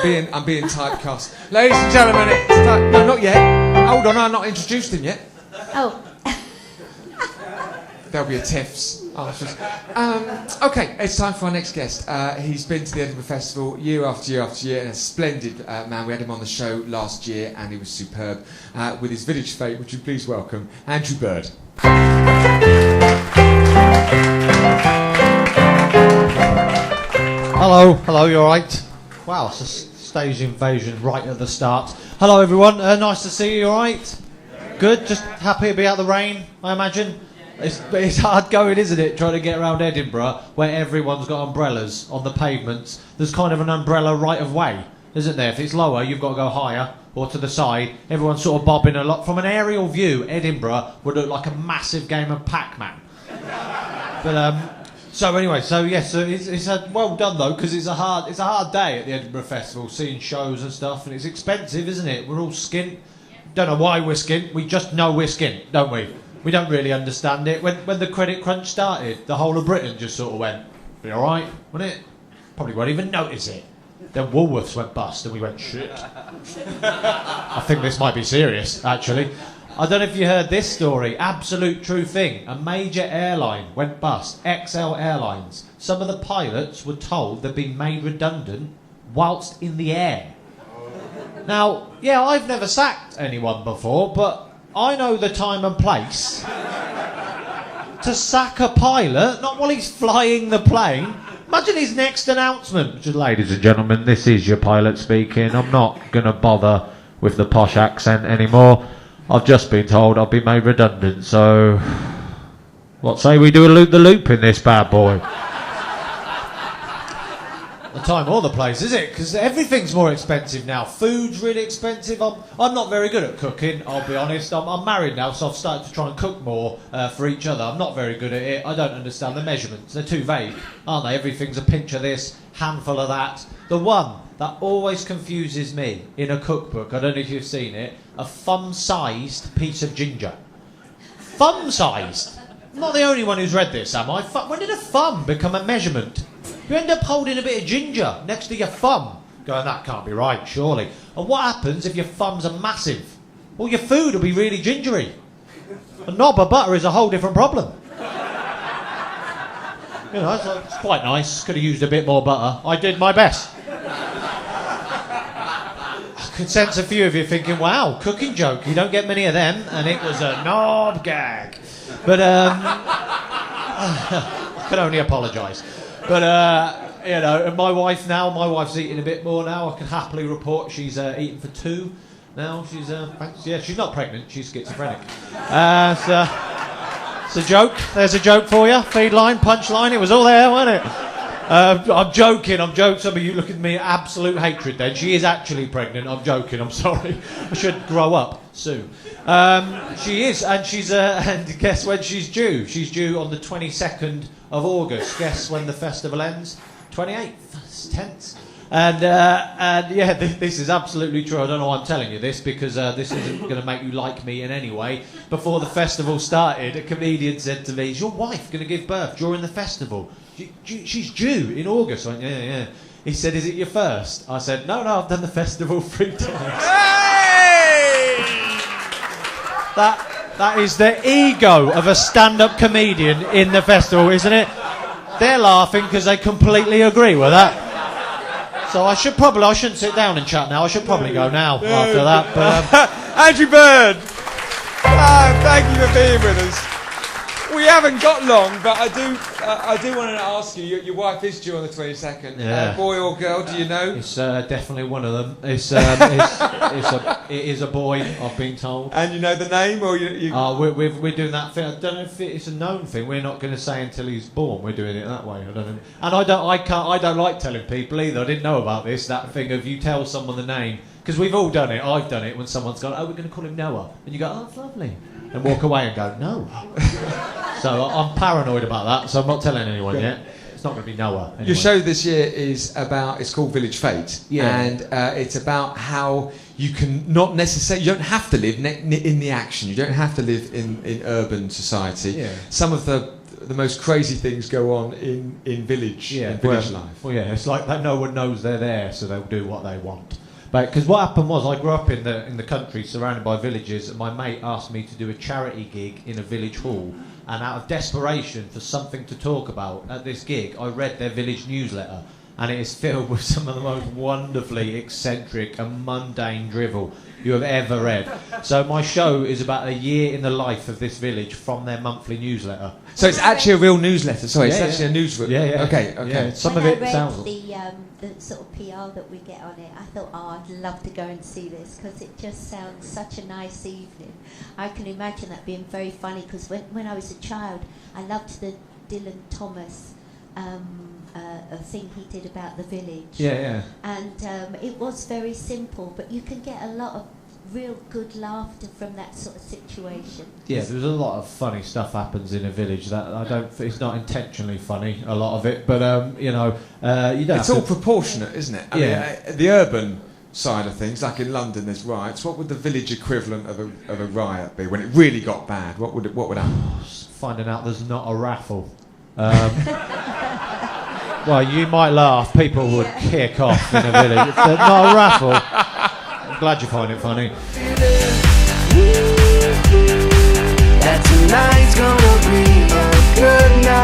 I'm being typecast. Ladies and gentlemen, no, not yet. Hold on, I've not introduced him yet. Oh. There'll be a tiffs. Okay, it's time for our next guest. He's been to the Edinburgh Festival year after year after year, and a splendid man. We had him on the show last year, and he was superb with his Village Fate. Would you please welcome Andrew Bird? Hello, you alright? Wow, it's a stage invasion right at the start. Hello everyone, nice to see you, alright? Good, just happy to be out of the rain, I imagine. It's hard going, isn't it, trying to get around Edinburgh where everyone's got umbrellas on the pavements. There's kind of an umbrella right of way, isn't there? If it's lower, you've got to go higher or to the side. Everyone's sort of bobbing a lot. From an aerial view, Edinburgh would look like a massive game of Pac-Man. It's well done though, because it's a hard day at the Edinburgh Festival, seeing shows and stuff, and it's expensive, isn't it? We're all skint. Don't know why we're skint. We just know we're skint, don't we? We don't really understand it. When the credit crunch started, the whole of Britain just sort of went, "Be all right, wouldn't it?" Probably won't even notice it. Then Woolworths went bust, and we went, "Shit." I think this might be serious, actually. I don't know if you heard this story. Absolute true thing. A major airline went bust. XL Airlines. Some of the pilots were told they'd been made redundant whilst in the air. Now, yeah, I've never sacked anyone before, but I know the time and place to sack a pilot, not while he's flying the plane. Imagine his next announcement. Just, ladies and gentlemen, this is your pilot speaking. I'm not going to bother with the posh accent anymore. I've just been told I'll be made redundant, so what say we do a loop-the-loop in this bad boy? The time or the place, is it? Because everything's more expensive now. Food's really expensive. I'm not very good at cooking, I'll be honest. I'm married now, so I've started to try and cook more for each other. I'm not very good at it. I don't understand the measurements. They're too vague, aren't they? Everything's a pinch of this, handful of that. The one that always confuses me in a cookbook, I don't know if you've seen it, a thumb-sized piece of ginger. Thumb-sized? I'm not the only one who's read this, am I? When did a thumb become a measurement? You end up holding a bit of ginger next to your thumb, going, that can't be right, surely. And what happens if your thumbs are massive? Well, your food will be really gingery. A knob of butter is a whole different problem. You know, it's quite nice. Could have used a bit more butter. I did my best. I could sense a few of you thinking, wow, cooking joke, you don't get many of them, and it was a knob gag. But, I can only apologise. But, you know, and my wife's eating a bit more now. I can happily report she's eating for two now. She's not pregnant, she's schizophrenic. It's a joke. There's a joke for you. Feed line, punch line, it was all there, wasn't it? I'm joking. Some of you look at me absolute hatred then. She is actually pregnant. I'm joking, I'm sorry. I should grow up soon. She is, and and guess when she's due? She's due on the 22nd of August. Guess when the festival ends? 28th. It's tense. And yeah, this is absolutely true. I don't know why I'm telling you this, because this isn't going to make you like me in any way. Before the festival started, a comedian said to me, "Is your wife going to give birth during the festival? She's due in August." I went, yeah. He said, "Is it your first?" I said, No, I've done the festival 3 times. Hey! That is the ego of a stand-up comedian in the festival, isn't it? They're laughing because they completely agree with that. So I shouldn't sit down and chat now. I should probably go now after that. But, Andrew Bird! Thank you for being with us. We haven't got long, but I do want to ask you. Your wife is due on the 22nd. Yeah. Boy or girl? Do you know? It's definitely one of them. It is a boy, I've been told. And you know the name, or you? We're doing that thing. I don't know if it's a known thing. We're not going to say until he's born. We're doing it that way. I don't know. And I don't like telling people either. I didn't know about this. That thing of you tell someone the name, because we've all done it. I've done it when someone's gone, "Oh, we're going to call him Noah," and you go, "Oh, that's lovely," and walk away and go, "No." So I'm paranoid about that, so I'm not telling anyone yet. It's not going to be Noah. Anyway. Your show this year it's called Village Fate, and it's about how you can not necessarily, you don't have to live in the action, you don't have to live in urban society. Yeah. Some of the the most crazy things go on in village life. Well, yeah, it's like that. No one knows they're there, so they'll do what they want. But because what happened was, I grew up in the country, surrounded by villages, and my mate asked me to do a charity gig in a village hall. And out of desperation for something to talk about at this gig, I read their village newsletter, and it is filled with some of the most wonderfully eccentric and mundane drivel you have ever read. So my show is about a year in the life of this village from their monthly newsletter. So it's actually a real newsletter. Sorry, Yeah, it's actually a newsletter. Yeah. Okay. Yeah, some when of it I read sounds. the sort of PR that we get on it, I thought, I'd love to go and see this because it just sounds such a nice evening. I can imagine that being very funny because when I was a child, I loved the Dylan Thomas a thing he did about the village. Yeah. And it was very simple, but you can get a lot of real good laughter from that sort of situation. Yeah, there's a lot of funny stuff happens in a village that I don't. It's not intentionally funny, a lot of it, but you don't. It's all proportionate, isn't it? I mean, the urban side of things, like in London, there's riots. What would the village equivalent of a riot be when it really got bad? What would happen? Finding out there's not a raffle. Well, you might laugh. People would kick off in a village. If there's not a raffle, I'm glad you find it funny. That tonight's gonna be a good night.